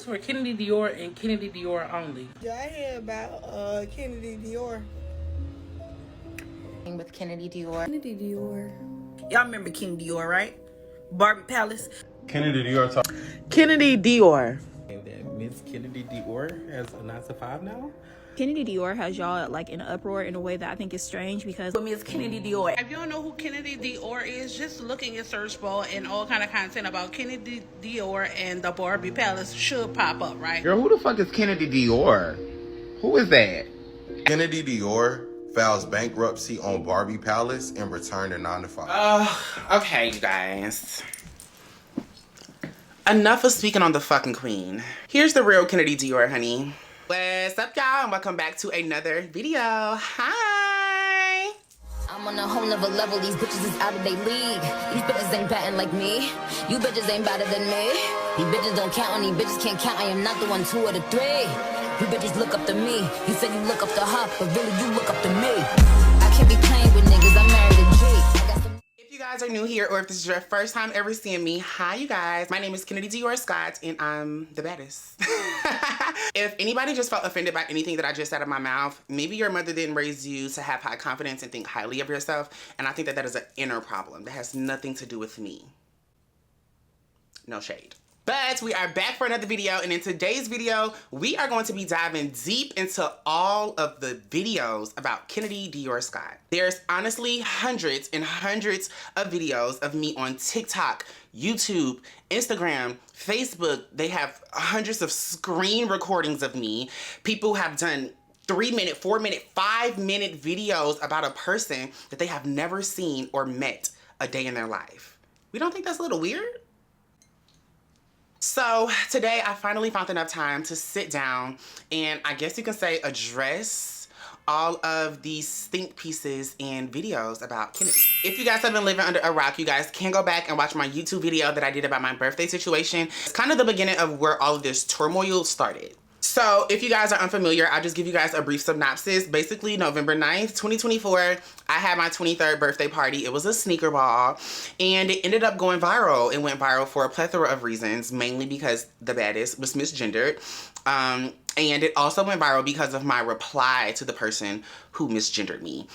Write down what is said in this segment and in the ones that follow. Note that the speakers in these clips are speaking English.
for Kennedy Dior and Kennedy Dior only. Y'all hear about Kennedy Dior? With Kennedy Dior. Kennedy Dior. Y'all remember King Dior, right? Barbie Palace. Kennedy Dior. Kennedy Dior. That Miss Kennedy Dior has a 9 to 5 now. Kennedy Dior has y'all like in an uproar in a way that I think is strange because Miss Kennedy Dior. If you don't know who Kennedy Dior is, just look in your search bar and all kind of content about Kennedy Dior and the Barbie Palace should pop up, right? Girl, who the fuck is Kennedy Dior? Who is that? Kennedy Dior files bankruptcy on Barbie Palace and returned to 9 to 5. Okay, you guys. Enough of speaking on the fucking queen. Here's the real Kennedy Dior, honey. What's up, y'all? And welcome back to another video. Hi. I'm on a whole nother level. These bitches is out of their league. These bitches ain't batting like me. You bitches ain't better than me. These bitches don't count on these bitches can't count. I am not the 1, 2, or the 3. You bitches look up to me. You said you look up to her, but really you look up to me. I can't be playing with niggas. I'm married to G. If you guys are new here or if this is your first time ever seeing me, hi you guys. My name is Kennedy Dior Scott and I'm the baddest. If anybody just felt offended by anything that I just said out of my mouth, maybe your mother didn't raise you to have high confidence and think highly of yourself. And I think that that is an inner problem that has nothing to do with me. No shade. But we are back for another video, and in today's video, we are going to be diving deep into all of the videos about Kennedy Dior Scott. There's honestly hundreds and hundreds of videos of me on TikTok, YouTube, Instagram, Facebook. They have hundreds of screen recordings of me. People have done 3-minute, 4-minute, 5-minute videos about a person that they have never seen or met a day in their life. We don't think that's a little weird? So today I finally found enough time to sit down and I guess you can say address all of these think pieces and videos about Kennedy. If you guys have been living under a rock, you guys can go back and watch my YouTube video that I did about my birthday situation. It's kind of the beginning of where all of this turmoil started. So if you guys are unfamiliar, I'll just give you guys a brief synopsis. Basically, November 9th, 2024, I had my 23rd birthday party. It was a sneaker ball and it ended up going viral. It went viral for a plethora of reasons, mainly because the baddest was misgendered. And it also went viral because of my reply to the person who misgendered me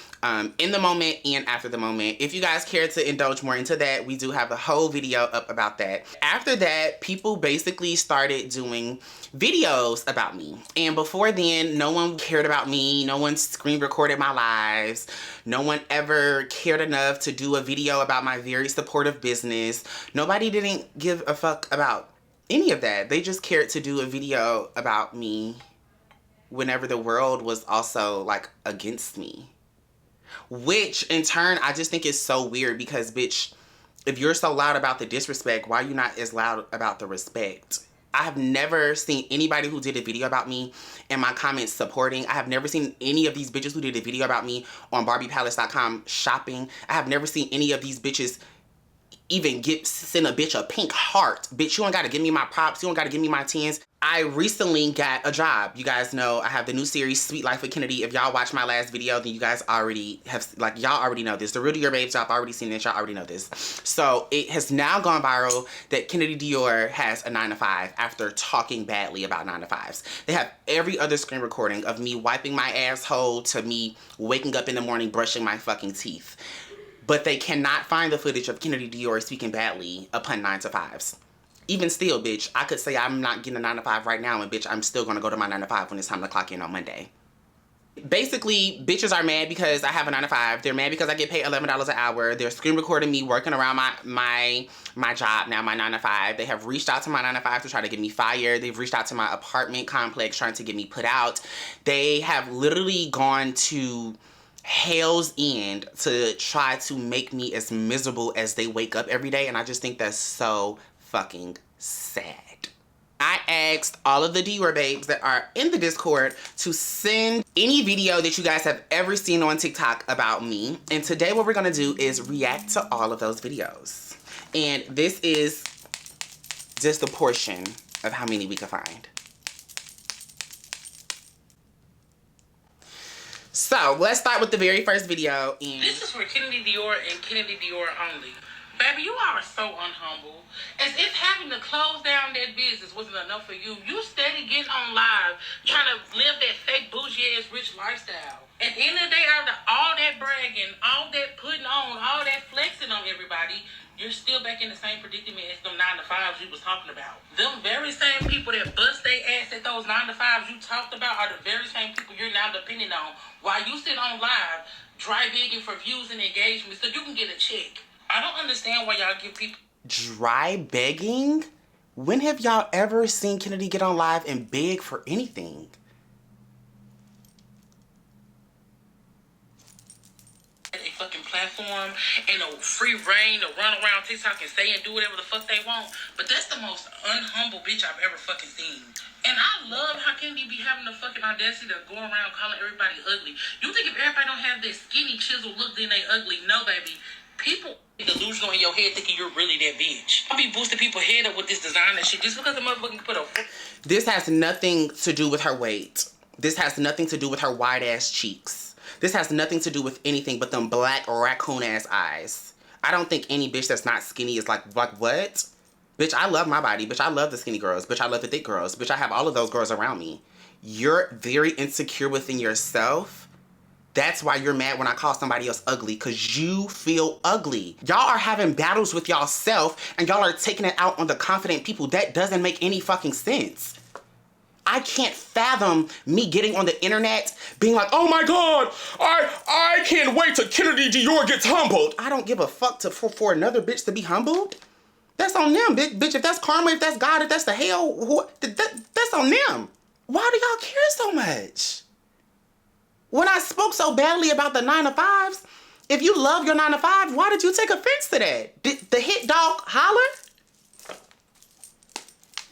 in the moment and after the moment. If you guys care to indulge more into that, we do have a whole video up about that. After that, people basically started doing videos about me. And before then, no one cared about me. No one screen recorded my lives. No one ever cared enough to do a video about my very supportive business. Nobody didn't give a fuck about any of that. They just cared to do a video about me whenever the world was also like against me. Which in turn, I just think is so weird because bitch, if you're so loud about the disrespect, why are you not as loud about the respect? I have never seen anybody who did a video about me in my comments supporting. I have never seen any of these bitches who did a video about me on BarbiePalace.com shopping. I have never seen any of these bitches even send a bitch a pink heart. Bitch, you don't gotta give me my props. You don't gotta give me my 10s. I recently got a job. You guys know I have the new series, Sweet Life with Kennedy. If y'all watched my last video, then you guys already have, like, y'all already know this. The Real Dior babes, y'all have already seen this. Y'all already know this. So it has now gone viral that Kennedy Dior has a 9 to 5 after talking badly about 9 to 5s. They have every other screen recording of me wiping my asshole to me waking up in the morning brushing my fucking teeth. But they cannot find the footage of Kennedy Dior speaking badly upon 9 to 5s. Even still, bitch, I could say I'm not getting a 9 to 5 right now and bitch, I'm still gonna go to my 9 to 5 when it's time to clock in on Monday. Basically, bitches are mad because I have a 9 to 5. They're mad because I get paid $11 an hour. They're screen recording me working around my job now, my 9 to 5. They have reached out to my 9 to 5 to try to get me fired. They've reached out to my apartment complex trying to get me put out. They have literally gone to hell's end to try to make me as miserable as they wake up every day, and I just think that's so fucking sad. I asked all of the Dior babes that are in the Discord to send any video that you guys have ever seen on TikTok about me, and today what we're gonna do is react to all of those videos. And this is just a portion of how many we could find. So let's start with the very first video. This is for Kennedy Dior and Kennedy Dior only. Baby, you are so unhumble. As if having to close down that business wasn't enough for you. You steady getting on live, trying to live that fake bougie ass rich lifestyle. At the end of the day, after all that bragging, all that putting on, all that flexing on everybody, you're still back in the same predicament as them 9-to-5s you was talking about. Them very same people that bust their ass at those 9-to-5s you talked about are the very same people you're now depending on while you sit on live, dry begging for views and engagement so you can get a check. I don't understand why y'all give people Dry begging? When have y'all ever seen Kennedy get on live and beg for anything? a fucking platform and a free reign to run around TikTok and say and do whatever the fuck they want. But that's the most unhumble bitch I've ever fucking seen. And I love how Kennedy be having the fucking audacity to go around calling everybody ugly. You think if everybody don't have that skinny chisel look, then they ugly? No, baby. People delusional in your head thinking you're really that bitch. I'll be boosting people's head up with this designer shit just because the motherfucker put a... This has nothing to do with her weight. This has nothing to do with her wide ass cheeks. This has nothing to do with anything but them black raccoon ass eyes. I don't think any bitch that's not skinny is like what? Bitch, I love my body. Bitch, I love the skinny girls. Bitch, I love the thick girls. Bitch, I have all of those girls around me. You're very insecure within yourself. That's why you're mad when I call somebody else ugly, because you feel ugly. Y'all are having battles with y'all self, and y'all are taking it out on the confident people. That doesn't make any fucking sense. I can't fathom me getting on the internet being like, oh my God, I can't wait till Kennedy Dior gets humbled. I don't give a fuck for another bitch to be humbled. That's on them, bitch. If that's karma, if that's God, if that's the hell, that's on them. Why do y'all care so much? When I spoke so badly about the 9-to-5s, if you love your 9-to-5, why did you take offense to that? Did the hit dog holler?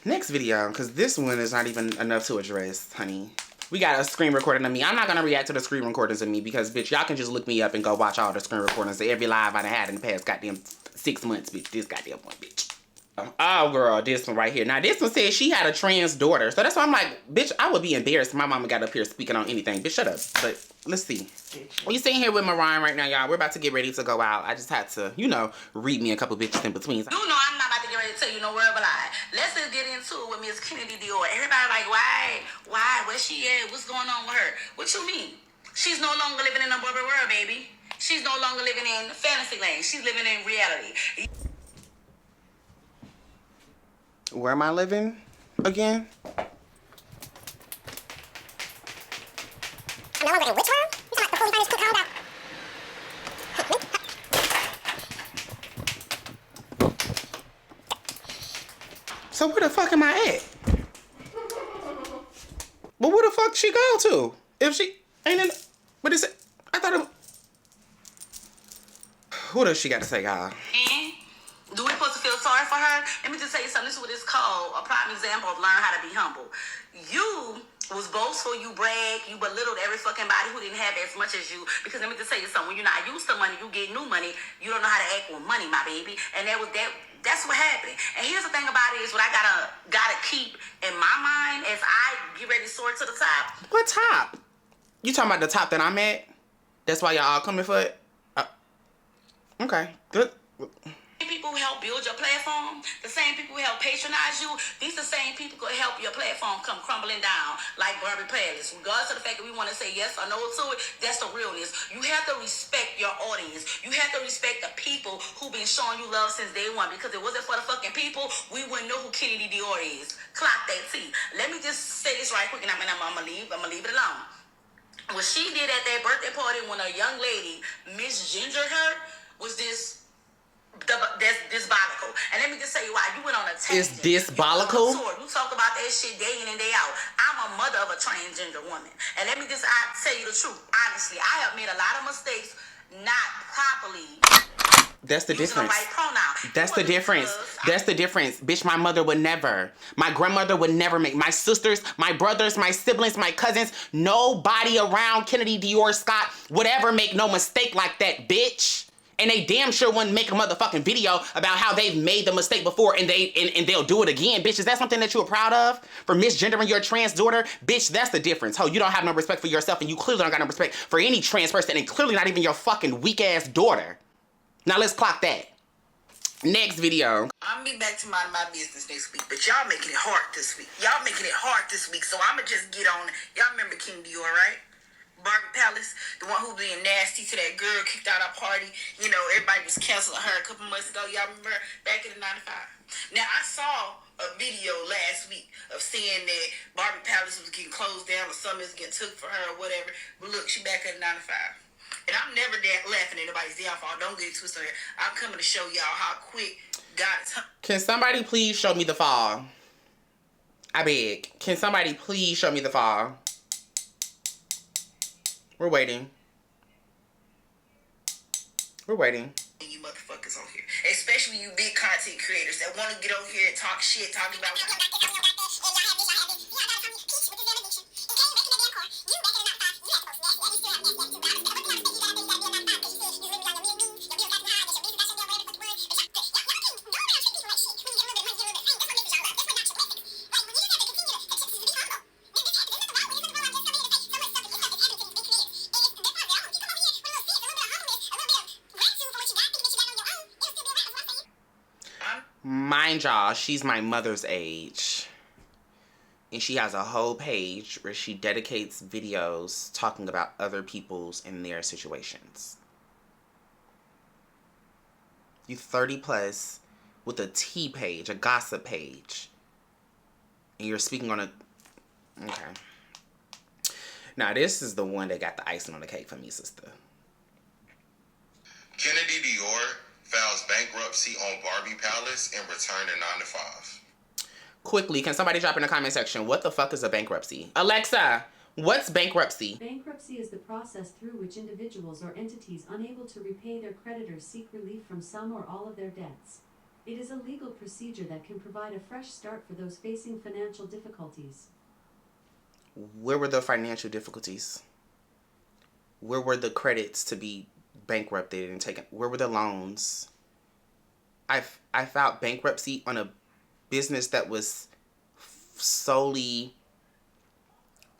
Next video, because this one is not even enough to address, honey. We got a screen recording of me. I'm not going to react to the screen recordings of me because, bitch, y'all can just look me up and go watch all the screen recordings of every live I done had in the past goddamn 6 months, bitch. This goddamn one, bitch. Oh, girl, this one right here. Now, this one says she had a trans daughter. So that's why I'm like, bitch, I would be embarrassed if my mama got up here speaking on anything. Bitch, shut up. But let's see. We sitting here with Mariah right now, y'all. We're about to get ready to go out. I just had to, you know, read me a couple bitches in between. You know I'm not about to get ready to tell you no word of a lie. Let's just get into it with Miss Kennedy Dior. Everybody like, why? Where's she at? What's going on with her? What you mean? She's no longer living in a Barbie world, baby. She's no longer living in fantasy land. She's living in reality. Where am I living again? I'm no longer in which world? You talking about the fully furnished cook home So where the fuck am I at? But where the fuck she go to? If she ain't in, what is it? I thought it. What else she got to say, y'all? Do we supposed to feel sorry for her? Let me just tell you something. This is what it's called. A prime example of learn how to be humble. You was boastful, you brag, you belittled every fucking body who didn't have as much as you. Because let me just tell you something. When you're not used to money, you get new money. You don't know how to act with money, my baby. And that's what happened. And here's the thing about it is what I gotta keep in my mind as I get ready to soar to the top. What top? You talking about the top that I'm at? That's why y'all all coming for it? Okay, good. People who help build your platform, the same people who help patronize you, these the same people who help your platform come crumbling down like Barbie Palace. Regardless of the fact that we want to say yes or no to it, that's the realness. You have to respect your audience. You have to respect the people who've been showing you love since day one, because if it wasn't for the fucking people, we wouldn't know who Kennedy Dior is. Clock that T. Let me just say this right quick and I'm gonna leave it alone. What she did at that birthday party when a young lady misgendered her was that's diabolical. And let me just tell you why. You went on a tangent. It's diabolical? You talk about that shit day in and day out. I'm a mother of a transgender woman. And let me just tell you the truth. Honestly, I have made a lot of mistakes not properly. That's the difference. Right pronoun. That's the difference. That's the difference. Bitch, my mother would never. My grandmother would never make. My sisters, my brothers, my siblings, my cousins, nobody around Kennedy Dior Scott would ever make no mistake like that, bitch. And they damn sure wouldn't make a motherfucking video about how they've made the mistake before and they'll do it again. Bitch, is that something that you are proud of? For misgendering your trans daughter? Bitch, that's the difference. Ho, you don't have no respect for yourself and you clearly don't got no respect for any trans person and clearly not even your fucking weak ass daughter. Now let's clock that. Next video. I'm gonna be back to mind my business next week, but y'all making it hard this week. Y'all making it hard this week, so I'ma just get on it. Y'all remember King Dior, right? Barbie Palace, the one who being nasty to that girl, kicked out our party. You know, everybody was canceling her a couple months ago. Y'all remember back in the 95? Now, I saw a video last week of saying that Barbie Palace was getting closed down or something was getting took for her or whatever. But look, she back at the 95. And I'm never laughing at anybody's downfall. Don't get it twisted. I'm coming to show y'all how quick God is. Can somebody please show me the fall? I beg. Can somebody please show me the fall? We're waiting. We're waiting. You motherfuckers on here. Especially you big content creators that want to get over here and talk shit, talking about... Mind y'all, she's my mother's age. And she has a whole page where she dedicates videos talking about other people's and their situations. You 30 plus with a tea page, a gossip page. And you're speaking on a... Okay. Now this is the one that got the icing on the cake for me, sister. Kennedy Dior files bankruptcy on Barbie Palace and return to 9 to 5. Quickly, can somebody drop in the comment section, what the fuck is a bankruptcy? Alexa, what's bankruptcy? Bankruptcy is the process through which individuals or entities unable to repay their creditors seek relief from some or all of their debts. It is a legal procedure that can provide a fresh start for those facing financial difficulties. Where were the financial difficulties? Where were the credits to be bankrupted and taken? Where were the loans? I filed bankruptcy on a business that was solely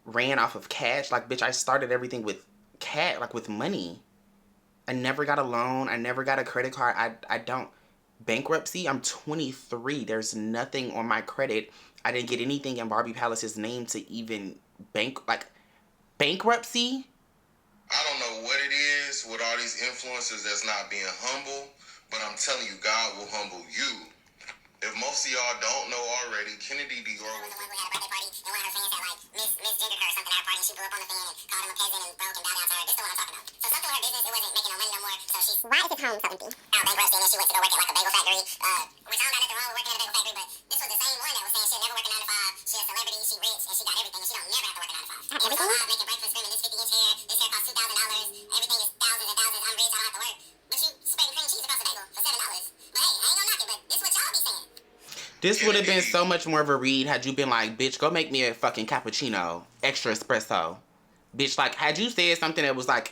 ran off of cash. Like, bitch, I started everything with cash, like with money. I never got a loan. I never got a credit card. I don't. Bankruptcy, I'm 23. There's nothing on my credit. I didn't get anything in Barbie Palace's name to even bankruptcy. I don't know what it is with all these influencers that's not being humble, but I'm telling you, God will humble you. If most of y'all don't know already, Kennedy Dior was the one who had a birthday party, and one of her fans had misgendered her or something at a party, and she blew up on the fan and called him a peasant and broke and bowed down to her. This is what I'm talking about. So something with her business, it wasn't making no money no more, so she's... Why is his home so empty? Out bankruptcy, and then she went to go work at like a bagel factory, which I don't got nothing wrong with working at a bagel factory, but this was the same one that was saying she'll never work a 9 to 5, she a celebrity, she rich, and she got everything, and she don't never have to work a 9 to 5. Everything? I'm making breakfast, screaming this 50-inch hair, this hair costs $2,000, everything is thousands and thousands, I'm rich, I don't have to work. But you spreading cream cheese across the bagel for $7. But hey, I ain't gonna knock it, but this is what y'all be saying. This would have been so much more of a read had you been like, bitch, go make me a fucking cappuccino, extra espresso. Bitch, like, had you said something that was like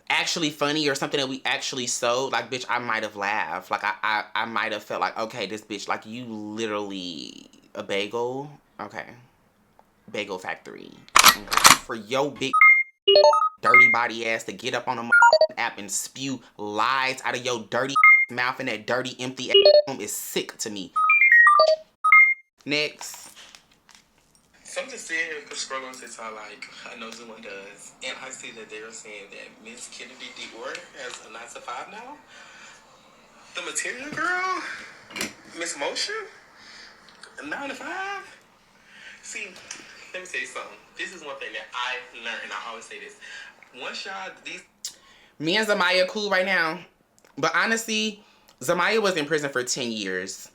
actually funny or something that we actually sold, like, bitch, I might have laughed. Like, I might have felt like, okay, this bitch, like, you literally a bagel. Okay. Bagel factory. For your big dirty body ass to get up on a app and spew lies out of your dirty mouth in that dirty empty room is sick to me. Next. Something said scrolling on TikTok, like I know someone does, and I see that they're saying that Miss Kennedy Dior has a 9 to 5 now. The Material Girl, Miss Motion, a 9 to 5. See, let me tell you something. This is one thing that I learned, and I always say this. Once y'all me and Zamaya cool right now, but honestly, Zamaya was in prison for 10 years.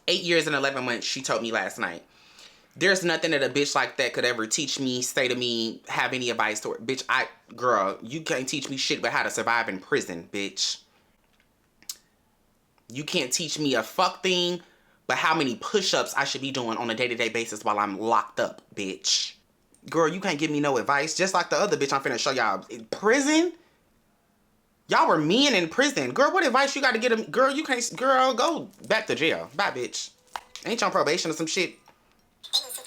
8 years and 11 months, she told me last night. There's nothing that a bitch like that could ever teach me, say to me, have any advice to her. Bitch, girl, you can't teach me shit but how to survive in prison, bitch. You can't teach me a fuck thing but how many push-ups I should be doing on a day-to-day basis while I'm locked up, bitch. Girl, you can't give me no advice. Just like the other bitch I'm finna show y'all. In prison? Y'all were men in prison. Girl, what advice you got to get them? Girl, you can't... Girl, go back to jail. Bye, bitch. Ain't you on probation or some shit? So that's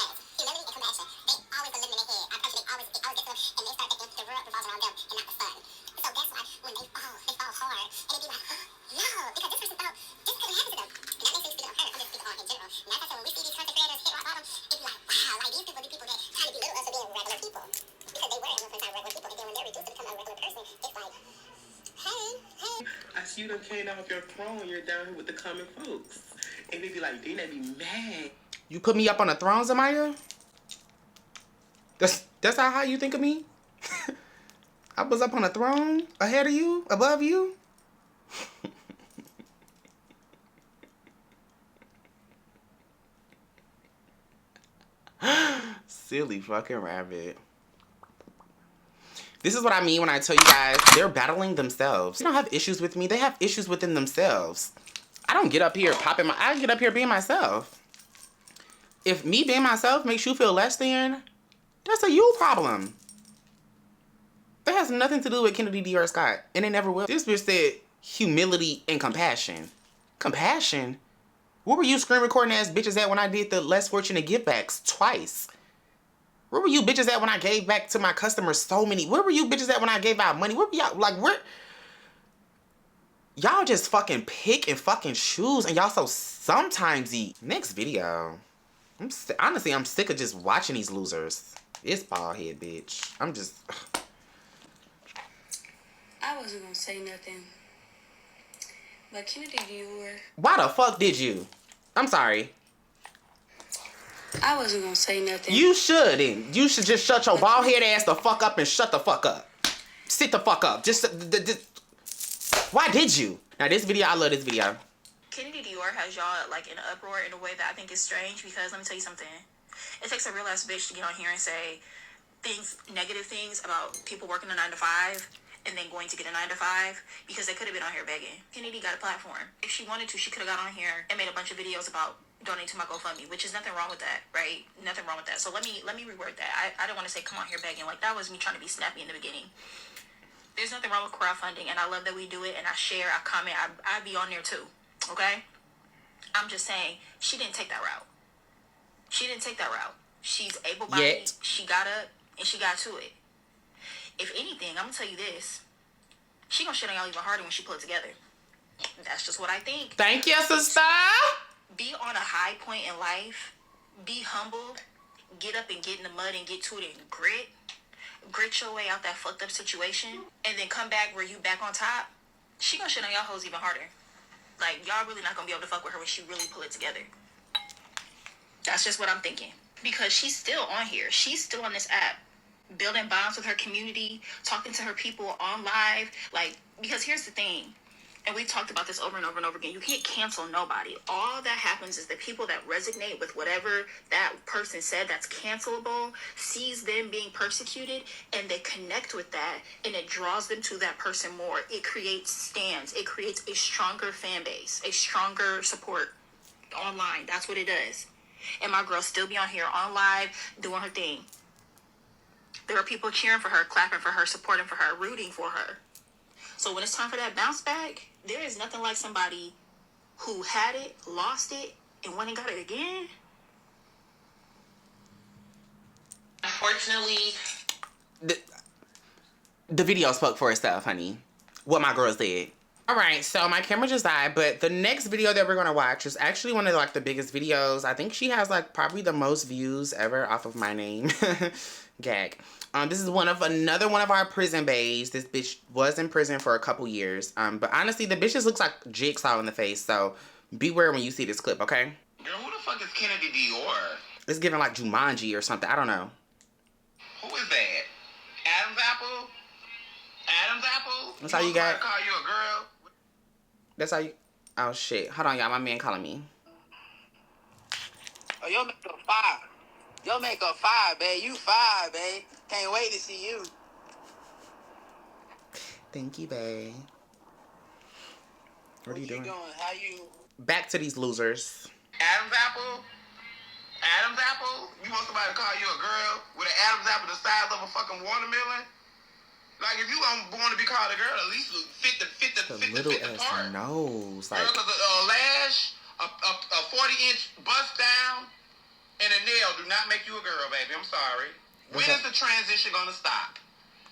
why when they fall hard, and they be like, no, because this person thought you done came off your throne. You're down here with the common folks. And they be like, they be mad. You put me up on a throne, Zamaya? That's how you think of me? I was up on a throne ahead of you, above you. Silly fucking rabbit. This is what I mean when I tell you guys they're battling themselves. They don't have issues with me. They have issues within themselves. I don't get up here popping I get up here being myself. If me being myself makes you feel less than, that's a you problem. That has nothing to do with Kennedy Dior Scott, and it never will. This bitch said humility and compassion. Compassion? Where were you screen recording ass bitches at when I did the less fortunate give backs twice? Where were you bitches at when I gave back to my customers so many? Where were you bitches at when I gave out money? Where were y'all, like, where? Y'all just fucking pick and fucking choose, and y'all so sometimes eat. Next video. Honestly, I'm sick of just watching these losers. It's bald head, bitch. I'm just... I wasn't gonna say nothing, but Kennedy Dior... Why the fuck did you? I'm sorry. I wasn't gonna say nothing. You shouldn't. You should just shut your bald head ass the fuck up and shut the fuck up. Sit the fuck up. Just why did you? Now this video, I love this video. Kennedy Dior has y'all like in an uproar in a way that I think is strange because let me tell you something. It takes a real ass bitch to get on here and say negative things about people working a 9 to 5 and then going to get a 9 to 5 because they could have been on here begging. Kennedy got a platform. If she wanted to, she could have got on here and made a bunch of videos about donating to my GoFundMe, which is nothing wrong with that, right? Nothing wrong with that. So let me reword that. I don't want to say come on here begging. Like that was me trying to be snappy in the beginning. There's nothing wrong with crowdfunding, and I love that we do it, and I share, I comment, I be on there too, okay? I'm just saying, she didn't take that route. She didn't take that route. She's able-bodied, she got up, and she got to it. If anything, I'm gonna tell you this, she gonna shit on y'all even harder when she pull it together. That's just what I think. Thank you, sister. Be on a high point in life, be humble, get up and get in the mud and get to it and grit your way out that fucked up situation, and then come back where you back on top. She gonna shit on y'all hoes even harder. Like, y'all really not gonna be able to fuck with her when she really pull it together. That's just what I'm thinking. Because she's still on here. She's still on this app. Building bonds with her community. Talking to her people on live. Like, because here's the thing. And we've talked about this over and over and over again. You can't cancel nobody. All that happens is the people that resonate with whatever that person said that's cancelable, sees them being persecuted, and they connect with that, and it draws them to that person more. It creates stands. It creates a stronger fan base, a stronger support online. That's what it does. And my girl still be on here on live doing her thing. There are people cheering for her, clapping for her, supporting for her, rooting for her. So when it's time for that bounce back, there is nothing like somebody who had it, lost it, and went and got it again. Unfortunately, the video spoke for itself, honey. What my girl said. All right, so my camera just died, but the next video that we're gonna watch is actually one of like the biggest videos. I think she has like probably the most views ever off of my name. Gag. This is another one of our prison bays. This bitch was in prison for a couple years. But honestly, the bitch just looks like Jigsaw in the face. So beware when you see this clip, okay? Girl, who the fuck is Kennedy Dior? It's giving like Jumanji or something. I don't know. Who is that? Adam's apple? Adam's apple? That's how you got. Call you a girl? That's how you. Oh shit! Hold on, y'all. My man calling me. Oh, yo, make a 5. Yo, make a 5, babe. You 5, babe. Can't wait to see you. Thank you, babe. What are you doing? How you? Back to these losers. Adam's apple? Adam's apple? You want somebody to call you a girl with an Adam's apple the size of a fucking watermelon? Like, if you want to be called a girl, at least fit the little part. ass nose. Like, girl, cause a lash, a 40-inch bust down, and a nail do not make you a girl, baby. I'm sorry. When is the transition gonna stop?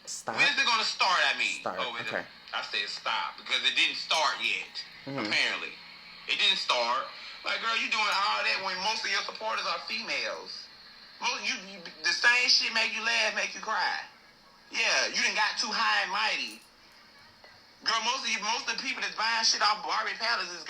Stop? When is it gonna start, I mean? Start, okay. I said stop, because it didn't start yet, apparently. It didn't start. Like, girl, you doing all that when most of your supporters are females. The same shit make you laugh, make you cry. Yeah, you done got too high and mighty. Girl, most of the people that's buying shit off Barbie Palace is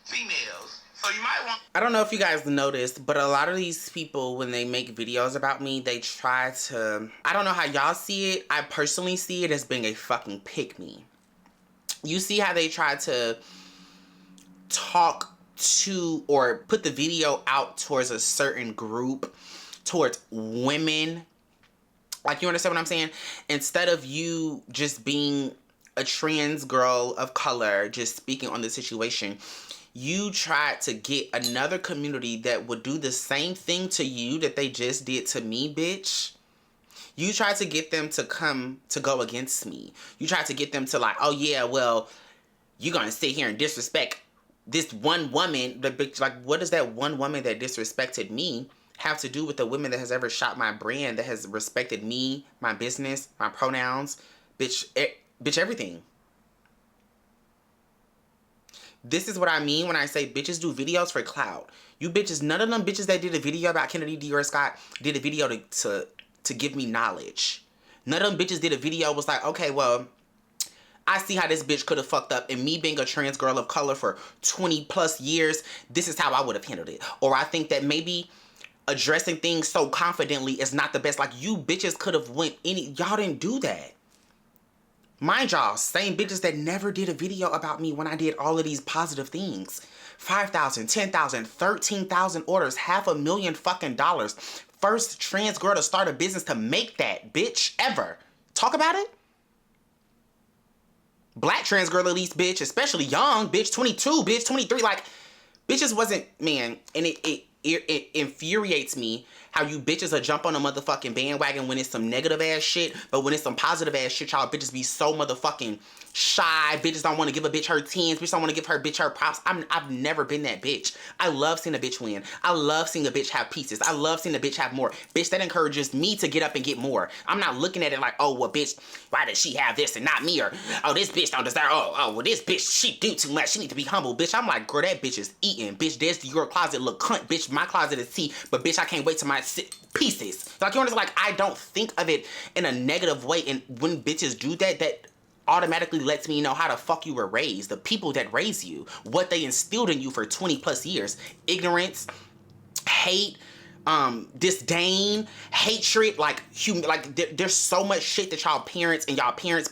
females. So you might want... I don't know if you guys noticed, but a lot of these people, when they make videos about me, they try to... I don't know how y'all see it. I personally see it as being a fucking pick-me. You see how they try to talk to or put the video out towards a certain group, towards women. Like, you understand what I'm saying? Instead of you just being a trans girl of color, just speaking on the situation, you tried to get another community that would do the same thing to you that they just did to me, bitch. You tried to get them to go against me. You tried to get them to like, oh yeah, well, you're gonna sit here and disrespect this one woman. The bitch, like, what does that one woman that disrespected me have to do with the woman that has ever shot my brand, that has respected me, my business, my pronouns, bitch, bitch, everything. This is what I mean when I say bitches do videos for clout. You bitches, none of them bitches that did a video about Kennedy Dior Scott did a video to give me knowledge. None of them bitches did a video was like, okay, well, I see how this bitch could have fucked up, and me being a trans girl of color for 20 plus years, this is how I would have handled it. Or I think that maybe addressing things so confidently is not the best. Like, you bitches could have went y'all didn't do that. Mind y'all, same bitches that never did a video about me when I did all of these positive things. 5,000, 10,000, 13,000 orders, $500,000 fucking dollars. First trans girl to start a business to make that, bitch, ever. Talk about it? Black trans girl at least, bitch, especially young, bitch, 22, bitch, 23, like, bitches wasn't, man, and it infuriates me how you bitches will jump on a motherfucking bandwagon when it's some negative ass shit, but when it's some positive ass shit, y'all bitches be so motherfucking shy. Bitches don't want to give a bitch her tens. Bitches don't want to give her bitch her props. I've never been that bitch. I love seeing a bitch win. I love seeing a bitch have pieces. I love seeing a bitch have more. Bitch, that encourages me to get up and get more. I'm not looking at it like, oh, well, bitch, why does she have this and not me? Or, oh, this bitch don't deserve, well, this bitch, she do too much. She need to be humble. Bitch, I'm like, girl, that bitch is eating. Bitch, there's your closet look cunt. Bitch, my closet is tea. But bitch, I can't wait till my pieces. Like, you understand? Like, I don't think of it in a negative way. And when bitches do that, that automatically lets me know how the fuck you were raised. The people that raised you, what they instilled in you for 20 plus years. Ignorance, hate, disdain, hatred, like there's so much shit that y'all parents and y'all parents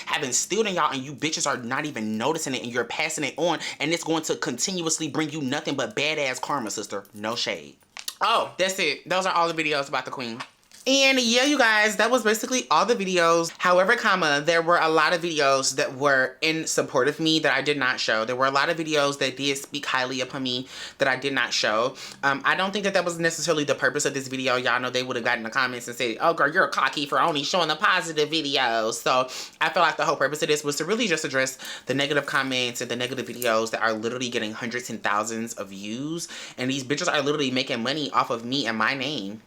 have instilled in y'all, and you bitches are not even noticing it, and you're passing it on, and it's going to continuously bring you nothing but badass karma, sister. No shade. Oh, that's it. Those are all the videos about the queen. And yeah, you guys, that was basically all the videos. However, there were a lot of videos that were in support of me that I did not show. There were a lot of videos that did speak highly upon me that I did not show. I don't think that that was necessarily the purpose of this video. Y'all know they would have gotten the comments and said, oh girl, you're cocky for only showing the positive videos. So I feel like the whole purpose of this was to really just address the negative comments and the negative videos that are literally getting hundreds and thousands of views. And these bitches are literally making money off of me and my name.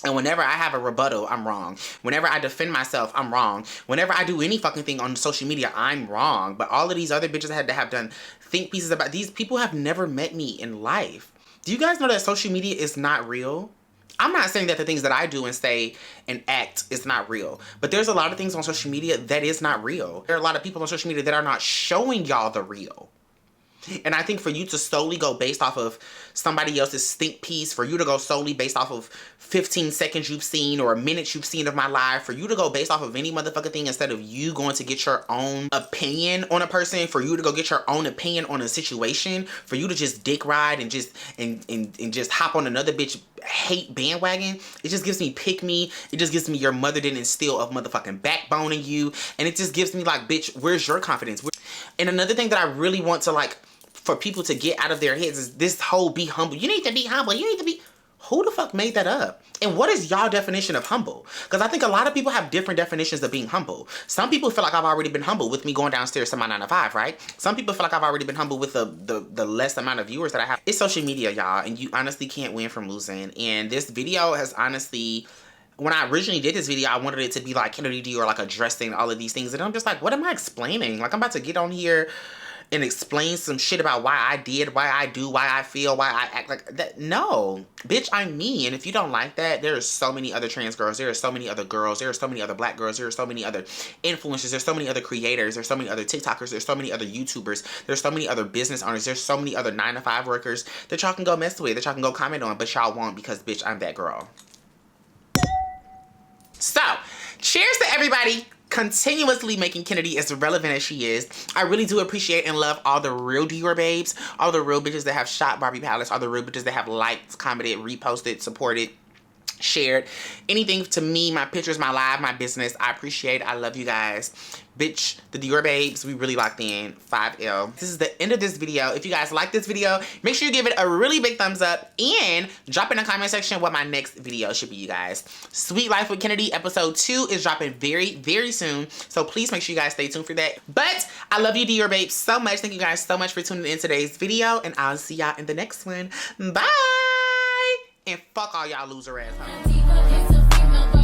And whenever I have a rebuttal, I'm wrong. Whenever I defend myself, I'm wrong. Whenever I do any fucking thing on social media, I'm wrong. But all of these other bitches had to have done think pieces about, these people have never met me in life. Do you guys know that social media is not real? I'm not saying that the things that I do and say and act is not real. But there's a lot of things on social media that is not real. There are a lot of people on social media that are not showing y'all the real. And I think for you to solely go based off of somebody else's think piece, for you to go solely based off of 15 seconds you've seen or a minute you've seen of my life, for you to go based off of any motherfucking thing instead of you going to get your own opinion on a person, for you to go get your own opinion on a situation, for you to just dick ride and just just hop on another bitch hate bandwagon, it just gives me pick me. It just gives me your mother didn't instill a motherfucking backbone in you. And it just gives me like, bitch, where's your confidence? And another thing that I really want to like, for people to get out of their heads is this whole be humble. You need to be humble. You need to be... Who the fuck made that up? And what is y'all definition of humble? Because I think a lot of people have different definitions of being humble. Some people feel like I've already been humble with me going downstairs to my 9 to 5, right? Some people feel like I've already been humble with the less amount of viewers that I have. It's social media, y'all, and you honestly can't win from losing. And this video has honestly... When I originally did this video, I wanted it to be like Kennedy Dior, like addressing all of these things. And I'm just like, what am I explaining? Like, I'm about to get on here and explain some shit about why I did, why I do, why I feel, why I act like that. No, bitch, I'm me. And if you don't like that, there are so many other trans girls. There are so many other girls. There are so many other black girls. There are so many other influencers. There's so many other creators. There's so many other TikTokers. There's so many other YouTubers. There's so many other business owners. There's so many other 9-to-5 workers that y'all can go mess with, that y'all can go comment on, but y'all won't because, bitch, I'm that girl. So, cheers to everybody continuously making Kennedy as relevant as she is. I really do appreciate and love all the real Dior babes, all the real bitches that have shot Barbie Palace, all the real bitches that have liked, commented, reposted, supported, shared anything to me, my pictures, my live, my business. I appreciate it. I love you guys. Bitch, the Dior babes, we really locked in. 5L. This is the end of this video. If you guys like this video, make sure you give it a really big thumbs up and drop in the comment section what my next video should be, you guys. Sweet Life with Kennedy episode 2 is dropping very, very soon. So please make sure you guys stay tuned for that. But I love you, Dior babes, so much. Thank you guys so much for tuning in today's video, and I'll see y'all in the next one. Bye! And fuck all y'all loser assholes.